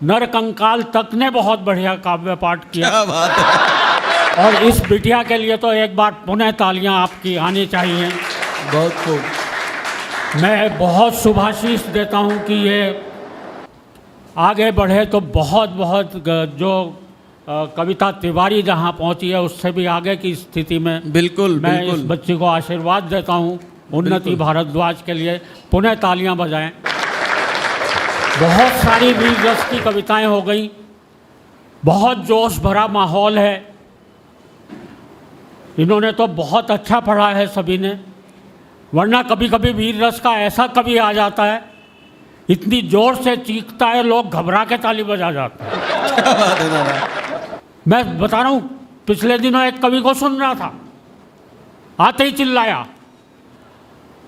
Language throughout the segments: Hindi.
नरकंकाल तक ने बहुत बढ़िया काव्य पाठ किया। क्या बात है। और इस बिटिया के लिए तो एक बार पुनः तालियां आपकी आनी चाहिए। बहुत खूब। मैं बहुत शुभाशीष देता हूं कि ये आगे बढ़े तो बहुत बहुत जो कविता तिवारी जहां पहुंची है उससे भी आगे की स्थिति में बिल्कुल मैं बिल्कुल इस बच्ची को आशीर्वाद देता हूं। उन्नति भारद्वाज के लिए पुनः तालियां बजाएं। बहुत सारी वीर रस की कविताएं हो गई, बहुत जोश भरा माहौल है। इन्होंने तो बहुत अच्छा पढ़ा है सभी ने, वरना कभी कभी वीर रस का ऐसा कवि आ जाता है, इतनी जोर से चीखता है लोग घबरा के ताली बजा जाते हैं। क्या बात है दादा। मैं बता रहा हूँ, पिछले दिनों एक कवि को सुन रहा था, आते ही चिल्लाया,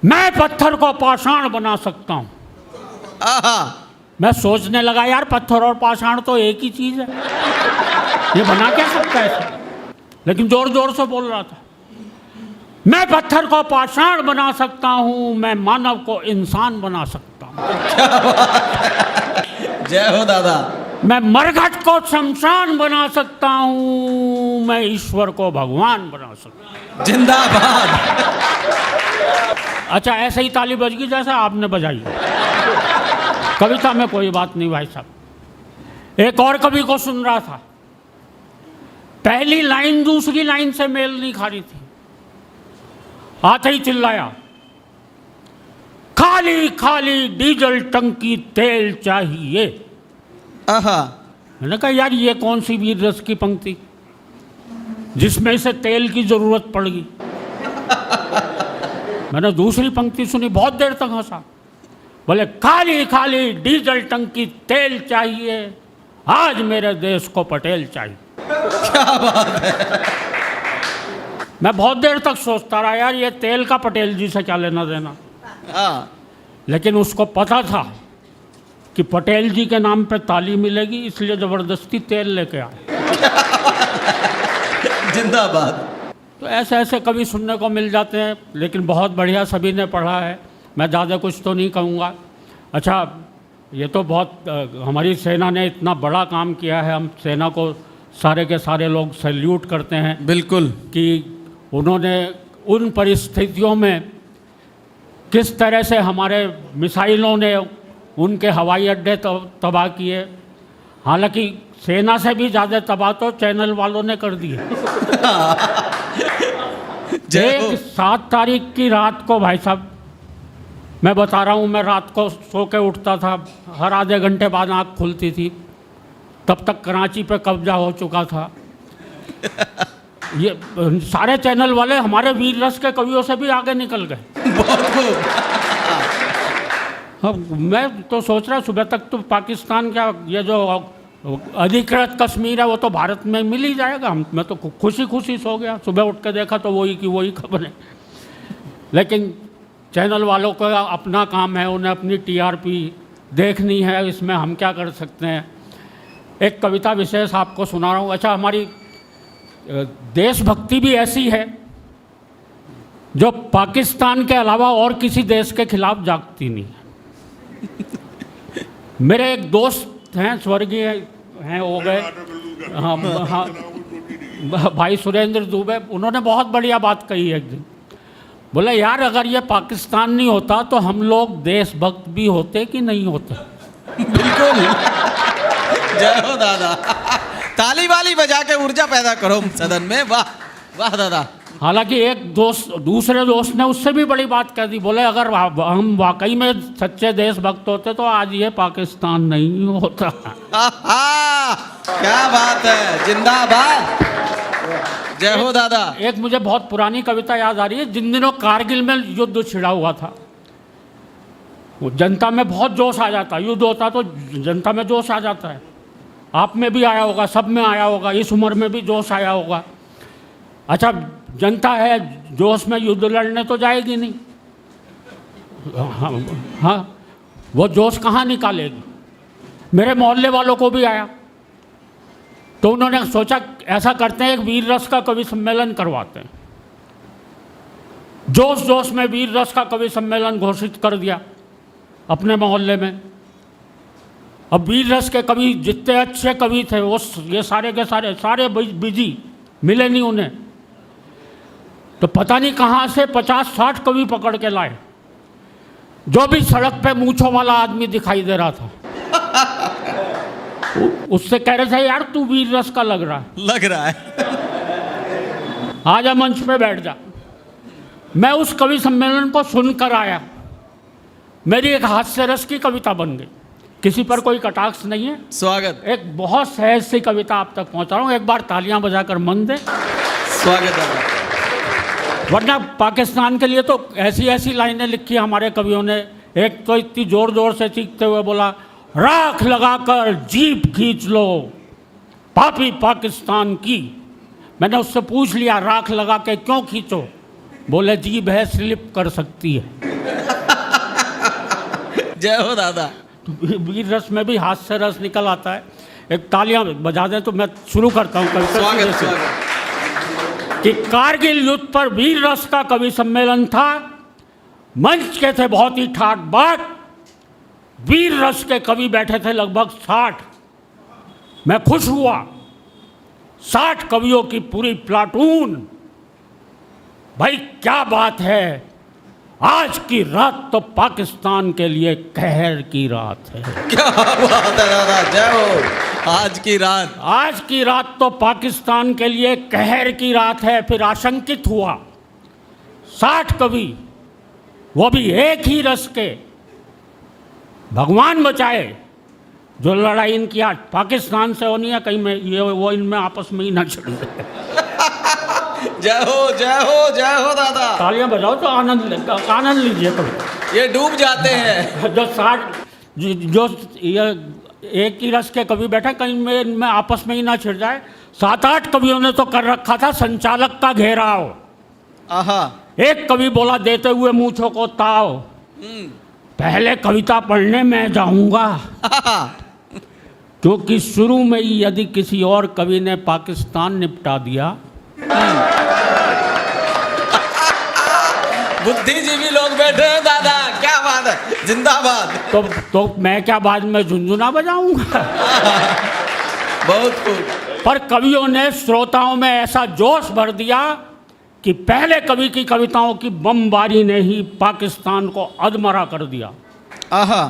मैं पत्थर को पाषाण बना सकता हूँ। आहा। मैं सोचने लगा यार पत्थर और पाषाण तो एक ही चीज है, ये बना क्या सकता है ऐसा? लेकिन जोर जोर से बोल रहा था, मैं पत्थर को पाषाण बना सकता हूँ, मैं मानव को इंसान बना सकता हूँ। क्या बात है। जय हो दादा। मैं मरघट को शमशान बना सकता हूँ, मैं ईश्वर को भगवान बना सकता हूँ। जिंदाबाद। अच्छा, ऐसे ही ताली बज गई जैसा आपने बजाई। कविता में कोई बात नहीं भाई साहब। एक और कवि को सुन रहा था, पहली लाइन दूसरी लाइन से मेल नहीं खा रही थी, आते ही चिल्लाया, खाली खाली डीजल टंकी तेल चाहिए। आहा। मैंने कहा यार ये कौन सी वीर रस की पंक्ति जिसमें से तेल की जरूरत पड़गी। मैंने दूसरी पंक्ति सुनी, बहुत देर तक हंसा। बोले खाली खाली डीजल टंकी तेल चाहिए, आज मेरे देश को पटेल चाहिए। क्या बात है। मैं बहुत देर तक सोचता रहा यार ये तेल का पटेल जी से क्या लेना देना। हाँ। लेकिन उसको पता था कि पटेल जी के नाम पे ताली मिलेगी, इसलिए जबरदस्ती तेल लेके आए। जिंदाबाद। तो ऐसे ऐसे कवि सुनने को मिल जाते हैं, लेकिन बहुत बढ़िया सभी ने पढ़ा है। मैं ज़्यादा कुछ तो नहीं कहूँगा। अच्छा, ये तो बहुत हमारी सेना ने इतना बड़ा काम किया है, हम सेना को सारे के सारे लोग सैल्यूट करते हैं। बिल्कुल। कि उन्होंने उन परिस्थितियों में किस तरह से हमारे मिसाइलों ने उनके हवाई अड्डे तबाह किए। हालांकि सेना से भी ज़्यादा तबाह तो चैनल वालों ने कर दिए। एक 7 तारीख की रात को भाई साहब, मैं बता रहा हूँ, मैं रात को सो के उठता था, हर आधे घंटे बाद आँख खुलती थी, तब तक कराची पे कब्जा हो चुका था। ये सारे चैनल वाले हमारे वीर रस के कवियों से भी आगे निकल गए। बहुत खूब। अब मैं तो सोच रहा सुबह तक तो पाकिस्तान क्या, ये जो अधिकृत कश्मीर है वो तो भारत में मिल ही जाएगा। मैं तो खुशी खुशी सो गया, सुबह उठ के देखा तो वही की वही खबर है। लेकिन चैनल वालों का अपना काम है, उन्हें अपनी टीआरपी देखनी है, इसमें हम क्या कर सकते हैं। एक कविता विशेष आपको सुना रहा हूँ। अच्छा, हमारी देशभक्ति भी ऐसी है जो पाकिस्तान के अलावा और किसी देश के खिलाफ जागती नहीं है। मेरे एक दोस्त हैं, स्वर्गीय हैं, हो गए, हाँ हाँ, भाई सुरेंद्र दुबे, उन्होंने बहुत बढ़िया बात कही एक दिन। बोले यार अगर ये पाकिस्तान नहीं होता तो हम लोग देशभक्त भी होते कि नहीं होते। बिल्कुल। जय हो दादा। ताली वाली बजा के ऊर्जा पैदा करो सदन में। वाह वाह दादा। हालांकि एक दोस्त, दूसरे दोस्त ने उससे भी बड़ी बात कह दी। बोले अगर हम वाकई में सच्चे देशभक्त होते तो आज ये पाकिस्तान नहीं होता। क्या बात है। जिंदाबाद। जय हो दादा। एक मुझे बहुत पुरानी कविता याद आ रही है। जिन दिनों कारगिल में युद्ध छिड़ा हुआ था, वो जनता में बहुत जोश आ जाता, युद्ध होता तो जनता में जोश आ जाता है। आप में भी आया होगा, सब में आया होगा, इस उम्र में भी जोश आया होगा। अच्छा, जनता है, जोश में युद्ध लड़ने तो जाएगी नहीं। हाँ, वो जोश कहाँ निकालेगी। मेरे मोहल्ले वालों को भी आया, तो उन्होंने सोचा ऐसा करते हैं, एक वीर रस का कवि सम्मेलन करवाते हैं। जोश जोश में वीर रस का कवि सम्मेलन घोषित कर दिया अपने मोहल्ले में। अब वीर रस के कवि जितने अच्छे कवि थे वो ये सारे के सारे बिजी, मिले नहीं उन्हें। तो पता नहीं कहाँ से 50-60 कवि पकड़ के लाए। जो भी सड़क पे मूंछों वाला आदमी दिखाई दे रहा था उससे कह रहे थे यार तू वीर रस का लग रहा है, आजा मंच पे बैठ जा। मैं उस कवि सम्मेलन को सुनकर आया, मेरी एक हास्य रस की कविता बन गई। किसी पर कोई कटाक्ष नहीं है, स्वागत। एक बहुत सहज सी कविता आप तक पहुंचा रहा हूँ। एक बार तालियां बजाकर मन दे। स्वागत है। वरना पाकिस्तान के लिए तो ऐसी ऐसी लाइनें लिखी हमारे कवियों ने। एक तो इतनी जोर जोर से चीखते हुए बोला, राख लगाकर जीप खींच लो पापी पाकिस्तान की। मैंने उससे पूछ लिया राख लगा के क्यों खींचो? बोले जीभ है स्लिप कर सकती है। जय हो दादा। तो वीर रस में भी हास्य रस निकल आता है। एक तालियां बजा दें तो मैं शुरू करता हूँ कविता। स्वागत स्वागत। कि कारगिल युद्ध पर वीर रस का कवि सम्मेलन था। मंच के थे बहुत ही ठाट बाट, वीर रस के कवि बैठे थे लगभग 60। मैं खुश हुआ, 60 कवियों की पूरी प्लाटून। भाई क्या बात है, आज की रात तो पाकिस्तान के लिए कहर की रात है। क्या बात है दादा, जय हो। आज की रात तो पाकिस्तान के लिए कहर की रात है। फिर आशंकित हुआ, 60 कवि, वो भी एक ही रस के। भगवान बचाए जो लड़ाई इनकी आज पाकिस्तान से होनी है, कहीं में ये वो इनमें आपस में ही ना छिड़ जाए। जय हो जय हो जय हो दादा। तालियां बजाओ तो आनंद लीजिए कभी। ये डूब जाते हैं। जो 60 जो ये एक ही रस के कवि बैठे, कहीं में इनमें आपस में ही ना छिड़ जाए। 7-8 कवियों ने तो कर रखा था संचालक का घेराव। आहा। एक कवि बोला देते हुए मूंछों को ताव, पहले कविता पढ़ने में जाऊंगा क्योंकि शुरू में ही यदि किसी और कवि ने पाकिस्तान निपटा दिया। बुद्धिजीवी लोग बैठे हैं दादा, क्या बात है, जिंदाबाद। तो मैं क्या बाद में झुंझुना बजाऊंगा? बहुत खूब। पर कवियों ने श्रोताओं में ऐसा जोश भर दिया कि पहले कवि की कविताओं की बमबारी ने ही पाकिस्तान को अधमरा कर दिया। आहा।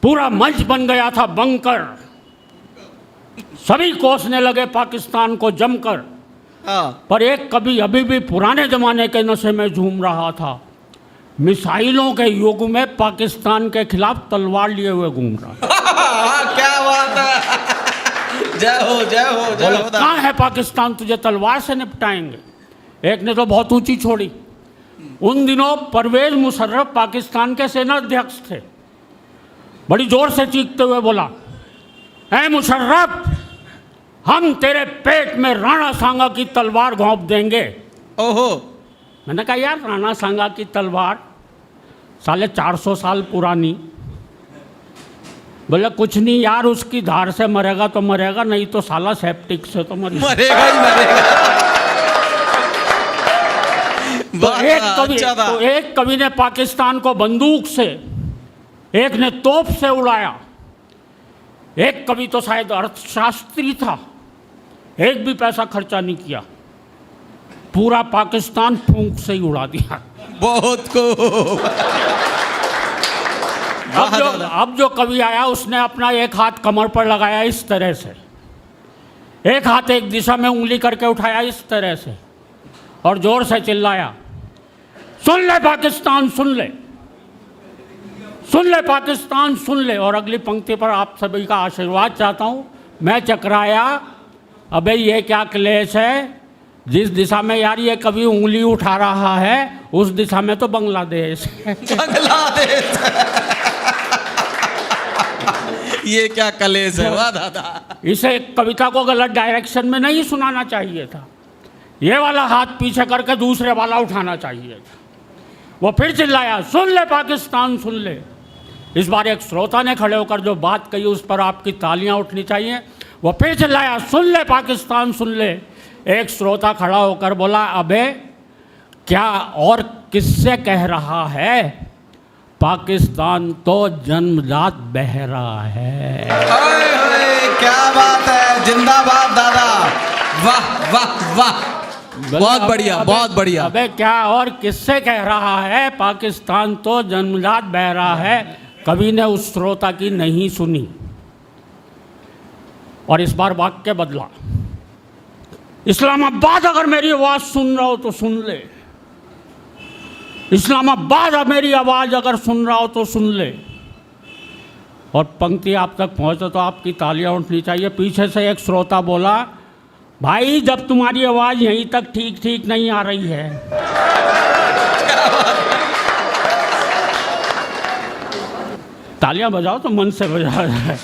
पूरा मंच बन गया था बंकर। सभी कोसने लगे पाकिस्तान को जमकर। पर एक कवि अभी भी पुराने जमाने के नशे में झूम रहा था। मिसाइलों के युग में पाकिस्तान के खिलाफ तलवार लिए हुए घूम रहा। क्या बात है। जय हो जय हो जय हो। कहाँ है पाकिस्तान, तुझे तलवार से निपटाएंगे। एक ने तो बहुत ऊंची छोड़ी। उन दिनों परवेज मुशर्रफ पाकिस्तान के सेना अध्यक्ष थे। बड़ी जोर से चीखते हुए बोला, ऐ मुशर्रफ, हम तेरे पेट में राणा सांगा की तलवार घोंप देंगे। ओहो। मैंने कहा यार राणा सांगा की तलवार साले 400 साल पुरानी। बोले कुछ नहीं यार, उसकी धार से मरेगा तो मरेगा, नहीं तो साला सेप्टिक से तो मरेगा ही मरेगा। तो एक कवि ने पाकिस्तान को बंदूक से, एक ने तोप से उड़ाया। एक कवि तो शायद अर्थशास्त्री था, एक भी पैसा खर्चा नहीं किया, पूरा पाकिस्तान फूंक से ही उड़ा दिया। बहुत खूब। अब जो कवि आया उसने अपना एक हाथ कमर पर लगाया इस तरह से, एक हाथ एक दिशा में उंगली करके उठाया इस तरह से, और जोर से चिल्लाया, सुन ले पाकिस्तान सुन ले, सुन ले पाकिस्तान सुन ले। और अगली पंक्ति पर आप सभी का आशीर्वाद चाहता हूँ। मैं चकराया, अबे ये क्या क्लेश है, जिस दिशा में यार ये कभी उंगली उठा रहा है उस दिशा में तो बांग्लादेश। बांग्लादेश। ये क्या कलेश है वाह दादा। इसे कविता को गलत डायरेक्शन में नहीं सुनाना चाहिए था, ये वाला हाथ पीछे करके दूसरे वाला उठाना चाहिए था। वो फिर चिल्लाया, सुन ले पाकिस्तान सुन ले। इस बार एक श्रोता ने खड़े होकर जो बात कही उस पर आपकी तालियां उठनी चाहिए। वो फिर चिल्लाया, सुन ले पाकिस्तान सुन ले। एक श्रोता खड़ा होकर बोला, अबे क्या और किससे कह रहा है, पाकिस्तान तो जन्मजात बहरा है। ओए होए, क्या बात है, जिंदाबाद दादा, वाह वाह वाह, बहुत बढ़िया बहुत बढ़िया। अबे क्या और किससे कह रहा है पाकिस्तान तो जन्मजात बहरा है? कवि ने उस श्रोता की नहीं सुनी और इस बार वाक्य बदला। इस्लामाबाद अगर मेरी आवाज सुन रहा हो तो सुन ले, इस्लामाबाद मेरी आवाज अगर सुन रहा हो तो सुन ले। और पंक्ति आप तक पहुंचे तो आपकी तालियां उठनी चाहिए। पीछे से एक श्रोता बोला, भाई जब तुम्हारी आवाज यहीं तक ठीक ठीक नहीं आ रही है, तालियां बजाओ तो मन से बजाओ जाए।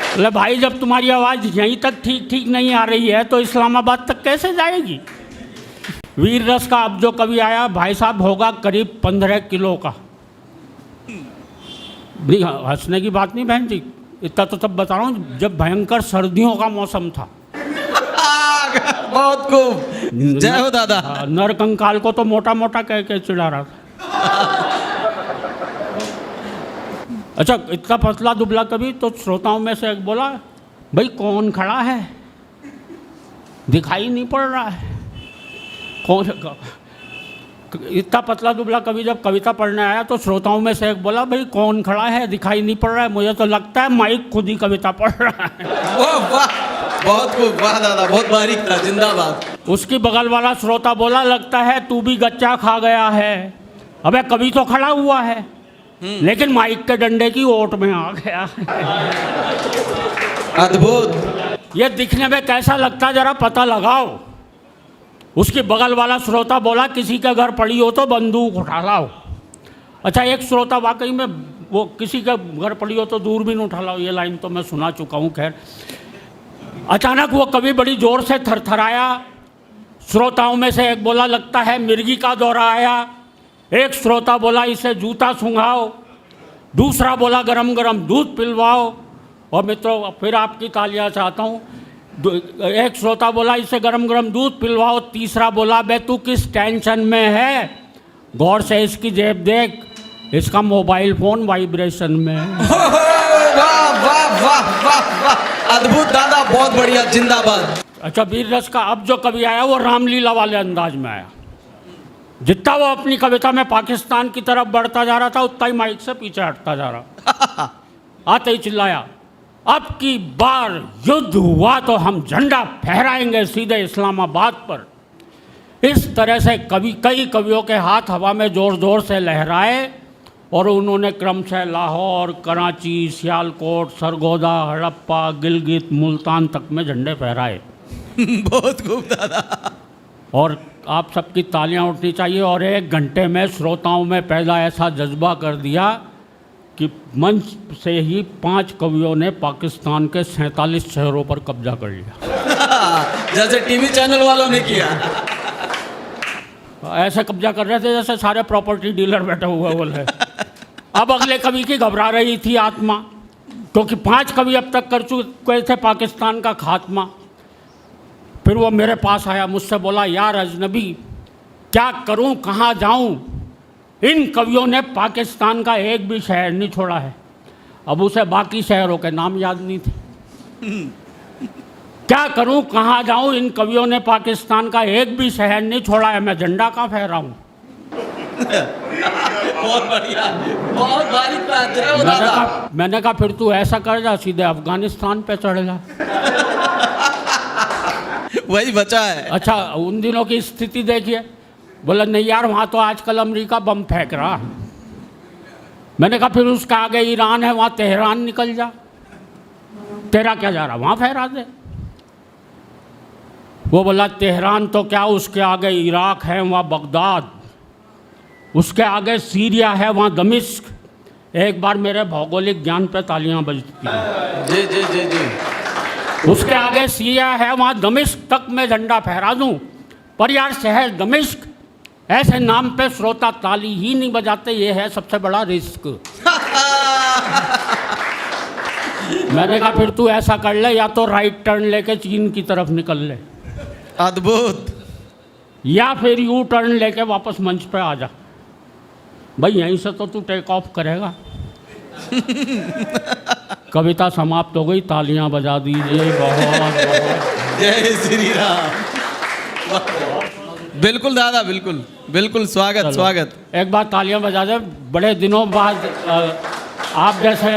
बोले भाई जब तुम्हारी आवाज यहीं तक ठीक ठीक नहीं आ रही है तो इस्लामाबाद तक कैसे जाएगी? वीर रस का अब जो कवि आया भाई साहब होगा करीब 15 किलो का। नहीं हंसने की बात नहीं बहन जी, इतना तो तब बता रहा हूँ जब भयंकर सर्दियों का मौसम था। बहुत खूब, जय हो दादा। नरकंकाल को तो मोटा मोटा कह के चिढ़ा रहा था। अच्छा इतना पतला दुबला कवि, तो श्रोताओं में से एक बोला, भाई कौन खड़ा है, दिखाई नहीं पड़ रहा है कौन। इतना पतला दुबला कवि जब कविता पढ़ने आया तो श्रोताओं में से एक बोला, भाई कौन खड़ा है, दिखाई नहीं पड़ रहा है, मुझे तो लगता है माइक खुद ही कविता पढ़ रहा है। वाह, बहुत खूब, वाह दादा, बहुत बारीक था, जिंदाबाद। उसकी बगल वाला श्रोता बोला, लगता है तू भी गच्चा खा गया है, अबे कवि तो खड़ा हुआ है लेकिन माइक के डंडे की ओट में आ गया। अद्भुत। ये दिखने में कैसा लगता जरा पता लगाओ। उसके बगल वाला श्रोता बोला, किसी के घर पड़ी हो तो बंदूक उठा लाओ। अच्छा एक श्रोता वाकई में वो किसी के घर पड़ी हो तो दूरबीन उठा लाओ, ये लाइन तो मैं सुना चुका हूँ। खैर अचानक वो कवि बड़ी जोर से थरथराया। श्रोताओं में से एक बोला, लगता है मिर्गी का दौरा आया। एक श्रोता बोला, इसे जूता सूंघाओ। दूसरा बोला, गरम गरम दूध पिलवाओ। और मित्रों फिर आपकी तालियां चाहता हूँ। एक श्रोता बोला, इसे गरम गरम दूध पिलवाओ। तीसरा बोला, बे तू किस टेंशन में है, गौर से इसकी जेब देख, इसका मोबाइल फोन वाइब्रेशन में है। वाह वाह वाह वाह वाह, अद्भुत दादा, बहुत बढ़िया, जिंदाबाद। अच्छा वीर रस का अब जो कवि आया वो रामलीला वाले अंदाज में आया। जितना वो अपनी कविता में पाकिस्तान की तरफ बढ़ता जा रहा था उतना ही माइक से पीछे हटता जा रहा। आते ही चिल्लाया, अब की बार युद्ध हुआ तो हम झंडा फहराएंगे सीधे इस्लामाबाद पर। इस तरह से कई कवियों के हाथ हवा में जोर जोर से लहराए और उन्होंने क्रमशः लाहौर, कराची, सियालकोट, सरगोदा, हड़प्पा, गिलगित, मुल्तान तक में झंडे फहराए। बहुत खूब दादा। और आप सबकी तालियां उठनी चाहिए। और 1 घंटे में श्रोताओं में पहला ऐसा जज्बा कर दिया कि मंच से ही 5 कवियों ने पाकिस्तान के 47 शहरों पर कब्जा कर लिया। जैसे टीवी चैनल वालों ने किया। ऐसे कब्जा कर रहे थे जैसे सारे प्रॉपर्टी डीलर बैठे हुए बोले। अब अगले कवि की घबरा रही थी आत्मा, क्योंकि 5 कवि अब तक कर चुके थे पाकिस्तान का खात्मा। फिर वो मेरे पास आया, मुझसे बोला, यार अजनबी क्या करूं, कहाँ जाऊं, इन कवियों ने पाकिस्तान का एक भी शहर नहीं छोड़ा है। अब उसे बाकी शहरों के नाम याद नहीं थे। क्या करूं, कहाँ जाऊं, इन कवियों ने पाकिस्तान का एक भी शहर नहीं छोड़ा है, मैं झंडा कहाँ फहराऊं। बहुत बढ़िया, बहुत बारीक था। मैंने कहा फिर तू ऐसा कर जा, सीधे अफगानिस्तान पे चढ़ जा। वही बचा है। अच्छा उन दिनों की स्थिति देखिए। बोला नहीं यार, वहाँ तो आजकल अमेरिका बम फेंक रहा। मैंने कहा फिर उसका आगे ईरान है, वहाँ तेहरान निकल जा, तेरा क्या जा रहा, वहाँ फहरा दे। वो बोला तेहरान तो क्या, उसके आगे इराक है, वहाँ बगदाद, उसके आगे सीरिया है, वहाँ दमिश्क। एक बार मेरे भौगोलिक ज्ञान पे तालियां बजती हैं। जी जी जी जी। उसके आगे सीरिया है, वहाँ दमिश्क तक मैं झंडा फहरा दूं। पर यार शहर दमिश्क, ऐसे नाम पे श्रोता ताली ही नहीं बजाते, ये है सबसे बड़ा रिस्क। मैंने कहा फिर तू ऐसा कर ले, या तो राइट टर्न लेके चीन की तरफ निकल ले, अद्भुत, या फिर यू टर्न लेके वापस मंच पे आ जा। भाई यहीं से तो तू टेक ऑफ करेगा। कविता समाप्त हो गई, तालियां बजा दीजिए। बहुत बहुत जय श्री राम। बिल्कुल दादा, बिल्कुल बिल्कुल, स्वागत स्वागत। एक बार तालियां बजा दे। बड़े दिनों बाद आप जैसे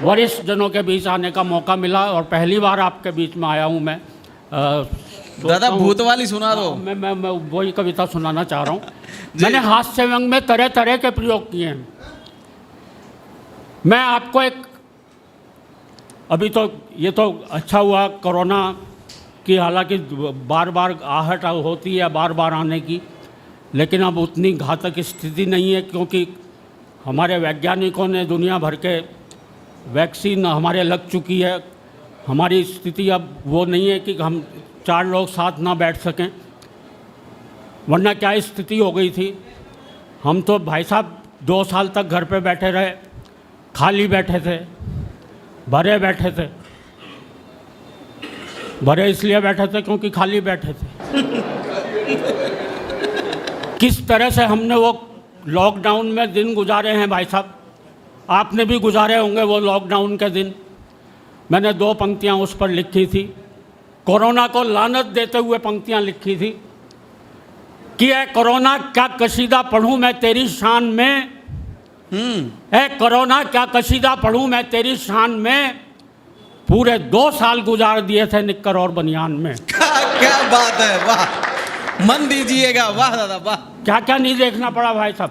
वरिष्ठ जनों के बीच आने का मौका मिला और पहली बार आपके बीच में आया हूँ मैं। दादा भूत वाली सुना दो। मैं वही कविता सुनाना चाह रहा हूँ। मैंने हास्य व्यंग में तरह तरह के प्रयोग किए हैं। मैं आपको एक, अभी तो ये तो अच्छा हुआ कोरोना की, हालांकि बार बार आहट होती है बार बार आने की, लेकिन अब उतनी घातक स्थिति नहीं है, क्योंकि हमारे वैज्ञानिकों ने दुनिया भर के वैक्सीन हमारे लग चुकी है। हमारी स्थिति अब वो नहीं है कि हम 4 लोग साथ ना बैठ सकें, वरना क्या स्थिति हो गई थी। हम तो भाई साहब 2 साल तक घर पे बैठे रहे, खाली बैठे थे, भरे बैठे थे। भरे इसलिए बैठे थे क्योंकि खाली बैठे थे। किस तरह से हमने वो लॉकडाउन में दिन गुजारे हैं भाई साहब, आपने भी गुजारे होंगे वो लॉकडाउन के दिन। मैंने 2 पंक्तियां उस पर लिखी थी, कोरोना को लानत देते हुए पंक्तियां लिखी थी कि ऐ कोरोना क्या कशीदा पढ़ूं मैं तेरी शान में, ऐ कोरोना क्या कशीदा पढ़ूं मैं तेरी शान में, पूरे 2 साल गुजार दिए थे निक्कर और बनियान में। क्या बात है, वाह, मन दीजिएगा, वाह दादा वाह। क्या क्या नहीं देखना पड़ा भाई साहब,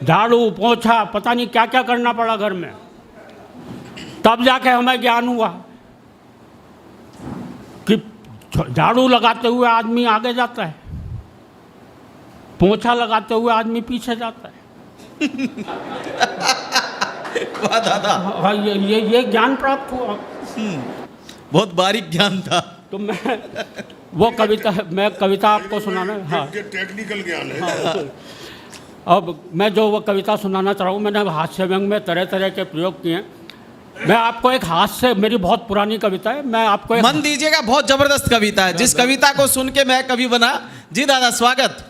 झाड़ू पोछा पता नहीं क्या क्या करना पड़ा घर में, तब जाके हमें ज्ञान हुआ कि झाड़ू लगाते हुए आदमी आगे जाता है, पोछा लगाते हुए आदमी पीछे जाता है। वाह दादा। हाँ, ये ज्ञान प्राप्त हुआ। बहुत बारीक ज्ञान था। तो मैं वो कविता आपको सुनाना। हाँ, टेक्निकल ज्ञान है। हाँ, अब मैं जो वो कविता सुनाना चाह रहा हूँ, मैंने हास्य व्यंग में तरह तरह के प्रयोग किए हैं। मैं आपको एक हास्य, मेरी बहुत पुरानी कविता है, मैं आपको मन दीजिएगा, बहुत जबरदस्त कविता है, जिस कविता को सुन के मैं कवि बना। जी दादा स्वागत।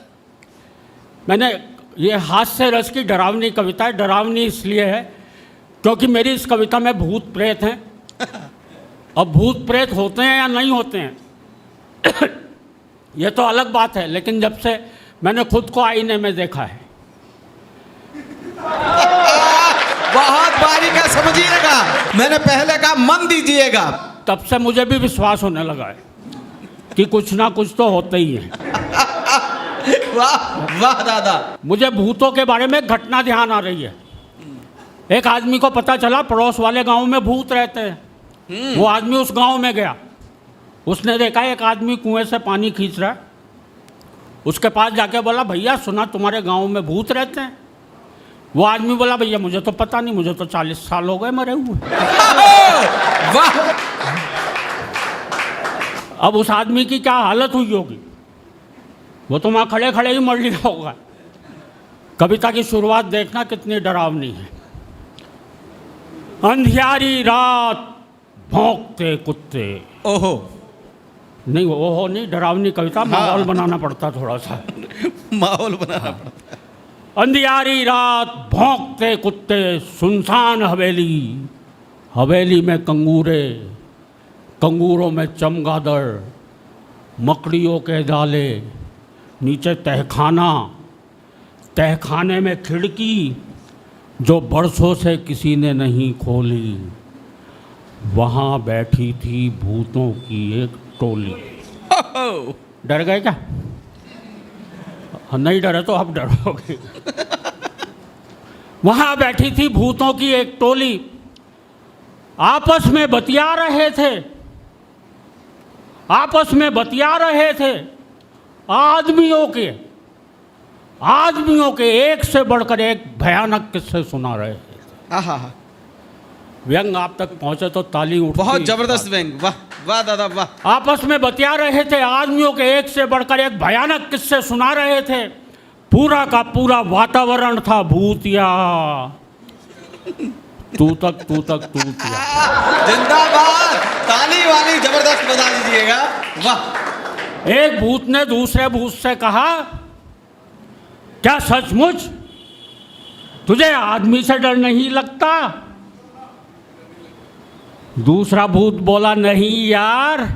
मैंने ये हास्य रस की डरावनी कविता है। डरावनी इसलिए है क्योंकि मेरी इस कविता में भूत प्रेत हैं। अब भूत प्रेत होते हैं या नहीं होते हैं ये तो अलग बात है, लेकिन जब से मैंने खुद को आईने में देखा है, बहुत बारीक है, समझिएगा। मैंने पहले कहा मन दीजिएगा, तब से मुझे भी विश्वास होने लगा है कि कुछ ना कुछ तो होता ही है। वाह वाह दादा। मुझे भूतों के बारे में घटना ध्यान आ रही है। एक आदमी को पता चला पड़ोस वाले गांव में भूत रहते हैं। वो आदमी उस गांव में गया, उसने देखा एक आदमी कुएं से पानी खींच रहा है। उसके पास जाके बोला, भैया सुना तुम्हारे गांव में भूत रहते हैं? वो आदमी बोला, भैया मुझे तो पता नहीं, मुझे तो 40 साल हो गए मरे हुए। वाह। अब उस आदमी की क्या हालत हुई होगी, वो तो वहाँ खड़े खड़े ही मर लिया होगा। कविता की शुरुआत देखना कितनी डरावनी है। अंधियारी रात भौंकते कुत्ते। ओहो नहीं, ओहो नहीं, डरावनी कविता, माहौल बनाना पड़ता थोड़ा सा। माहौल बनाना पड़ता। अंधियारी रात भौंकते कुत्ते, सुनसान हवेली, हवेली में कंगूरे, कंगूरों में चमगादड़, मकड़ियों के जाले, नीचे तहखाना, तहखाने में खिड़की जो बरसों से किसी ने नहीं खोली, वहाँ बैठी थी भूतों की एक टोली। डर गए क्या? नहीं डरे तो अब डरोगे। वहाँ बैठी थी भूतों की एक टोली, आपस में बतिया रहे थे, आपस में बतिया रहे थे। आदमियों के एक से बढ़कर एक भयानक किस्से सुना रहे थे। व्यंग आप तक पहुंचे तो ताली उठती। बहुत जबरदस्त व्यंग, वाह वाह दादा वाह। आपस में बतिया रहे थे, आदमियों के एक से बढ़कर एक भयानक किस्से सुना रहे थे। पूरा का पूरा वातावरण था भूतिया। तू तक तूतिया। जिंदाबाद, ताली वाली जबरदस्त बजा दीजिएगा, वाह। एक भूत ने दूसरे भूत से कहा, क्या सचमुच तुझे आदमी से डर नहीं लगता? दूसरा भूत बोला, नहीं यार,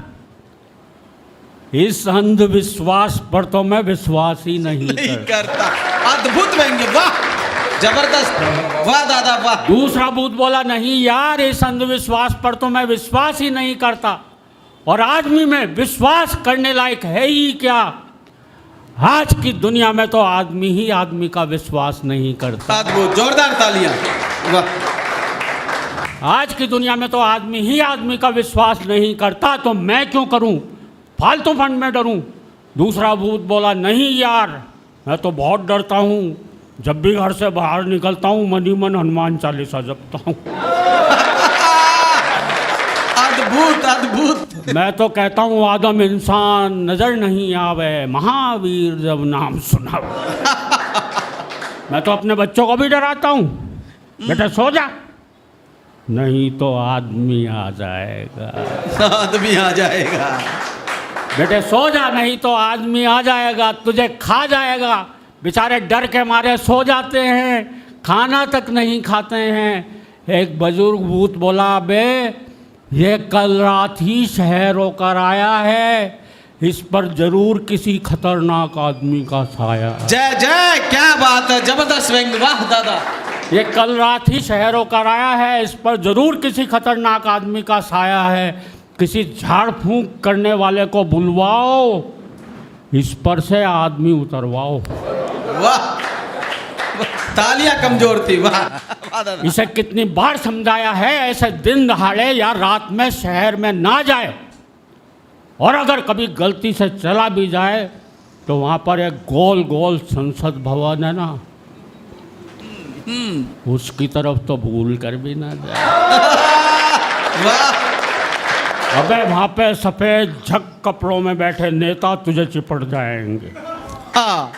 इस अंधविश्वास पर तो मैं विश्वास ही नहीं करता। अद्भुत व्यंग्य, वाह, जबरदस्त, वाह दादा वाह। दूसरा भूत बोला, नहीं यार, इस अंधविश्वास पर तो मैं विश्वास ही नहीं करता, और आदमी में विश्वास करने लायक है ही क्या? आज की दुनिया में तो आदमी ही आदमी का विश्वास नहीं करता। अद्भुत, जोरदार तालियां, वाह। आज की दुनिया में तो आदमी ही आदमी का विश्वास नहीं करता, तो मैं क्यों करूं, फालतू फंड में डरूं? दूसरा भूत बोला, नहीं यार, मैं तो बहुत डरता हूं, जब भी घर से बाहर निकलता हूं मन ही मन हनुमान चालीसा जपता हूं। अद्भुत अद्भुत। मैं तो कहता हूं आदम इंसान नजर नहीं आवे, महावीर जब नाम सुना। मैं तो अपने बच्चों को भी डराता हूं, बेटा सो जा, नहीं तो आदमी आ जाएगा। आदमी आ जाएगा। बेटे सो जा, नहीं तो आदमी आ जाएगा, तुझे खा जाएगा। बेचारे डर के मारे सो जाते हैं, खाना तक नहीं खाते हैं। एक बुजुर्ग भूत बोला, बे ये कल रात ही शहर होकर आया है, इस पर जरूर किसी खतरनाक आदमी का साया। जय जय, क्या बात है, जबरदस्त व्यंग्य, वाह दादा। ये कल रात ही शहर होकर आया है, इस पर जरूर किसी खतरनाक आदमी का साया है। किसी झाड़ फूंक करने वाले को बुलवाओ, इस पर से आदमी उतरवाओ। वाह, तालियां कमजोर थी, वाह वाह दादा। इसे कितनी बार समझाया है, ऐसे दिन दहाड़े या रात में शहर में ना जाए, और अगर कभी गलती से चला भी जाए तो वहाँ पर एक गोल गोल संसद भवन है ना, उसकी तरफ तो भूल कर भी ना जाए। वाह। अबे वहाँ पे सफ़ेद झक कपड़ों में बैठे नेता तुझे चिपट जाएंगे, हाँ।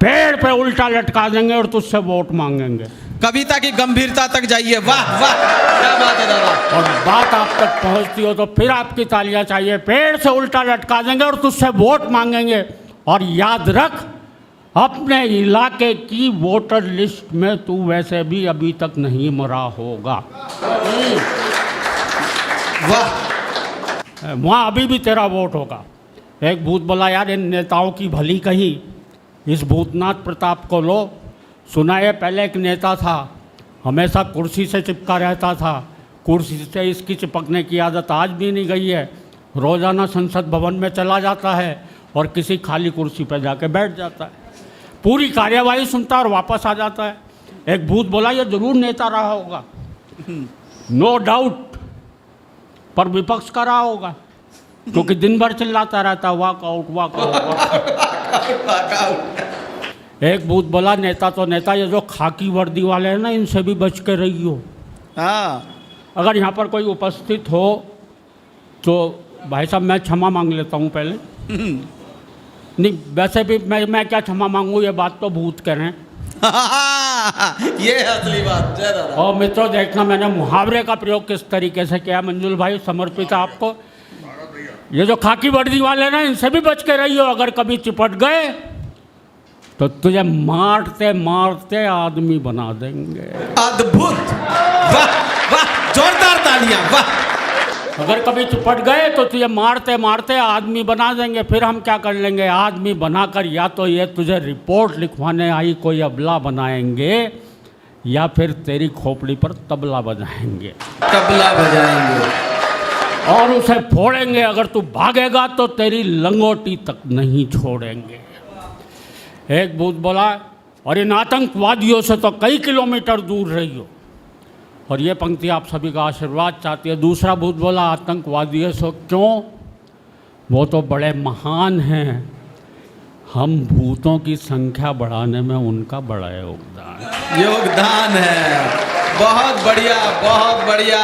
पेड़ पे उल्टा लटका देंगे और तुझसे वोट मांगेंगे। कविता की गंभीरता तक जाइए, वाह वाह, क्या बात है दादा। और बात आप तक पहुंचती हो तो फिर आपकी तालियां चाहिए। पेड़ से उल्टा लटका देंगे और तुझसे वोट मांगेंगे। और याद रख, अपने इलाके की वोटर लिस्ट में तू वैसे भी अभी तक नहीं मरा होगा। वाह, वहाँ अभी भी तेरा वोट होगा। एक भूत बोला, यार इन नेताओं की भली कही, इस भूतनाथ प्रताप को लो। सुना है पहले एक नेता था, हमेशा कुर्सी से चिपका रहता था, कुर्सी से इसकी चिपकने की आदत आज भी नहीं गई है। रोज़ाना संसद भवन में चला जाता है और किसी खाली कुर्सी पर जाके बैठ जाता है, पूरी कार्यवाही सुनता है और वापस आ जाता है। एक भूत बोला, ये जरूर नेता रहा होगा, नो डाउट, पर विपक्ष का रहा होगा, क्योंकि दिन भर चिल्लाता रहता, वॉकआउट वॉकआउट। एक भूत बोला, नेता तो नेता, ये जो खाकी वर्दी वाले हैं ना, इनसे भी बच के रहियो। हाँ। अगर यहाँ पर कोई उपस्थित हो तो भाई साहब मैं क्षमा मांग लेता हूँ पहले। नहीं वैसे भी मैं क्या क्षमा मांगूँ, ये बात तो भूत कह रहे हैं। ये है असली बात। जय दादा। और मित्रों देखना, मैंने मुहावरे का प्रयोग किस तरीके से किया, मंजुल भाई समर्पित है आपको। ये जो खाकी वर्दी वाले ना, इनसे भी बच के रहियो, अगर कभी चिपट गए तो तुझे मारते मारते आदमी बना देंगे। अद्भुत, वाह वाह, जोरदार तालियां, वाह। अगर कभी चिपट गए तो तुझे मारते मारते आदमी बना देंगे। फिर हम क्या कर लेंगे, आदमी बनाकर या तो ये तुझे रिपोर्ट लिखवाने आई कोई अबला बनाएंगे, या फिर तेरी खोपड़ी पर तबला बजाएंगे। तबला बजाएंगे और उसे फोड़ेंगे। अगर तू भागेगा तो तेरी लंगोटी तक नहीं छोड़ेंगे। एक भूत बोला, और इन आतंकवादियों से तो कई किलोमीटर दूर रहियो। और ये पंक्ति आप सभी का आशीर्वाद चाहती है। दूसरा भूत बोला, आतंकवादियों से क्यों, वो तो बड़े महान हैं, हम भूतों की संख्या बढ़ाने में उनका बड़ा योगदान है। बहुत बढ़िया, बहुत बढ़िया।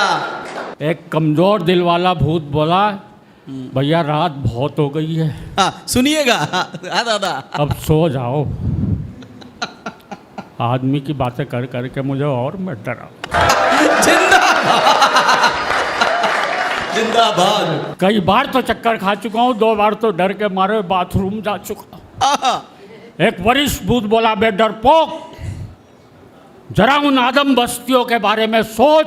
एक कमज़ोर दिल वाला भूत बोला, भैया रात बहुत हो गई है, हाँ सुनिएगा। हाँ दादा, अब सो जाओ। आदमी की बातें कर करके मुझे और मत डराओ। जिंदाबाद, जिंदाबाद। कई बार तो चक्कर खा चुका हूँ, 2 बार तो डर के मारे बाथरूम जा चुका। एक वरिष्ठ भूत बोला, बे डरपोक, जरा उन आदम बस्तियों के बारे में सोच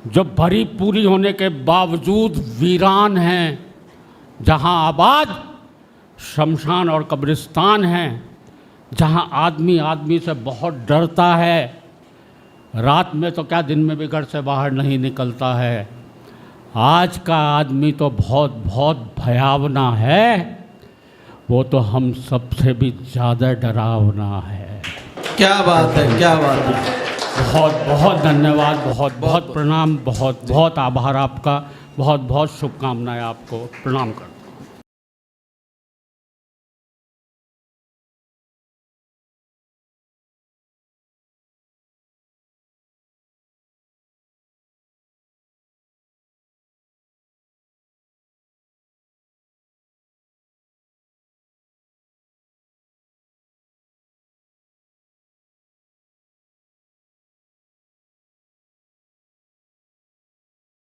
जो भरी पूरी होने के बावजूद वीरान हैं, जहां आबाद शमशान और कब्रिस्तान हैं, जहां आदमी आदमी से बहुत डरता है, रात में तो क्या दिन में भी घर से बाहर नहीं निकलता है। आज का आदमी तो बहुत बहुत भयावना है, वो तो हम सबसे भी ज़्यादा डरावना है। क्या बात है, क्या बात है। बहुत बहुत धन्यवाद, बहुत बहुत प्रणाम, बहुत बहुत आभार आपका, बहुत बहुत शुभकामनाएं आपको, प्रणाम करता हूं।